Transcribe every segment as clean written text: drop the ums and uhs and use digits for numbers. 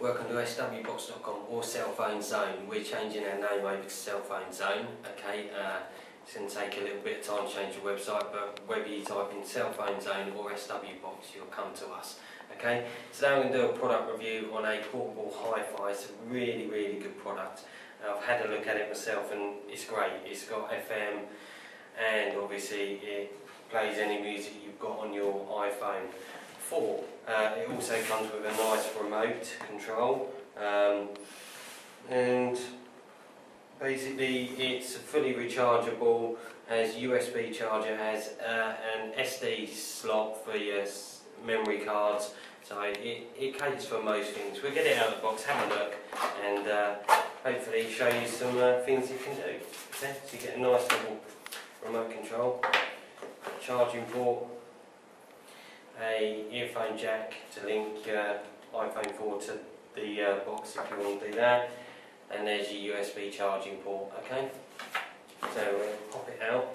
Welcome to swbox.com or Cell Phone Zone. We're changing our name over to Cell Phone Zone. Okay, it's going to take a little bit of time to change the website, but whether you type in Cell Phone Zone or SWBox, you'll come to us. Okay, today I'm going to do a product review on a portable hi-fi. It's a really good product. I've had a look at it myself and it's great. It's got FM and obviously it plays any music you've got on your iPhone 4. It also comes with a nice remote control and basically it's fully rechargeable, has USB charger, has an SD slot for your memory cards, so it caters for most things. We'll get it out of the box, have a look and hopefully show you some things you can do. Okay? So you get a nice little remote control, charging port, a earphone jack to link your iPhone 4 to the box if you want to do that, and there's your USB charging port. Okay, so we'll pop it out.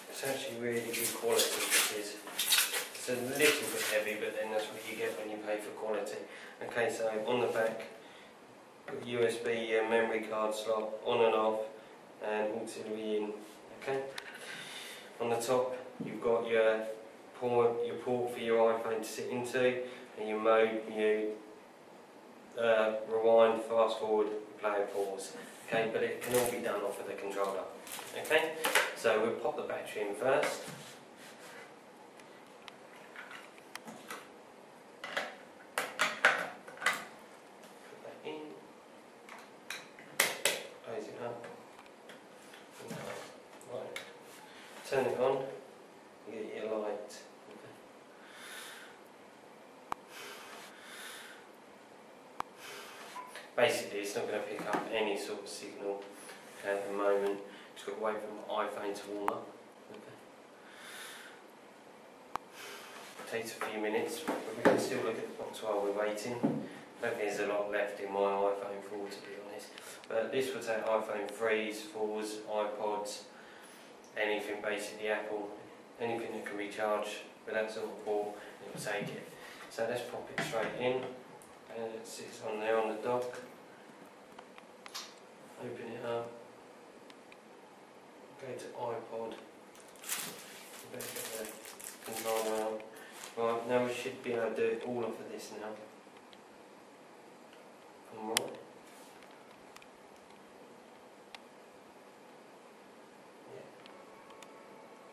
It's actually really good quality. It's a little bit heavy, but then that's what you get when you pay for quality. Okay, so on the back, got USB memory card slot, on and off, and auxiliary in. Okay. On the top, you've got your port for your iPhone to sit into, and your mode, you rewind, fast forward, play, pause. Okay, but it can all be done off of the controller. Okay, so we'll pop the battery in first. Turn it on, you get your light. Okay. Basically it's not going to pick up any sort of signal at the moment. Just got to wait for my iPhone to warm up. Okay. It takes a few minutes, but we can still look at the box while we're waiting. I don't think there's a lot left in my iPhone 4 to be honest. But this will take iPhone 3s, 4s, iPods, anything basically Apple, anything that can recharge with that sort of port, it will take it. So let's pop it straight in, and it sits on there on the dock. Open it up, go to iPod, better get the controller out. Right, now we should be able to do all of this now. Alright.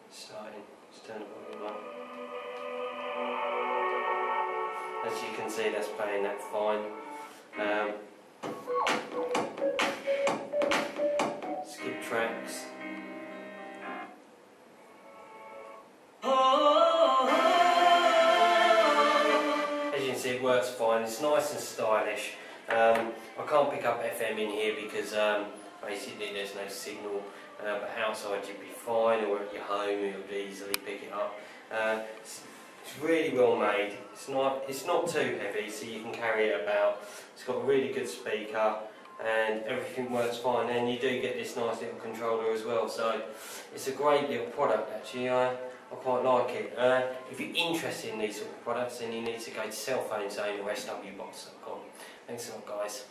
Starting, just turn the volume up. As you can see, that's playing that fine. Skip tracks. As you can see, it works fine. It's nice and stylish. I can't pick up FM in here because basically there's no signal. But outside you'd be fine, or at your home you'll easily pick it up. It's really well made. It's not too heavy, so you can carry it about. It's got a really good speaker, and everything works fine. And you do get this nice little controller as well. So it's a great little product actually. I quite like it. If you're interested in these sort of products, then you need to go to Cell Phone Zone or swbox.com. Thanks a lot, guys.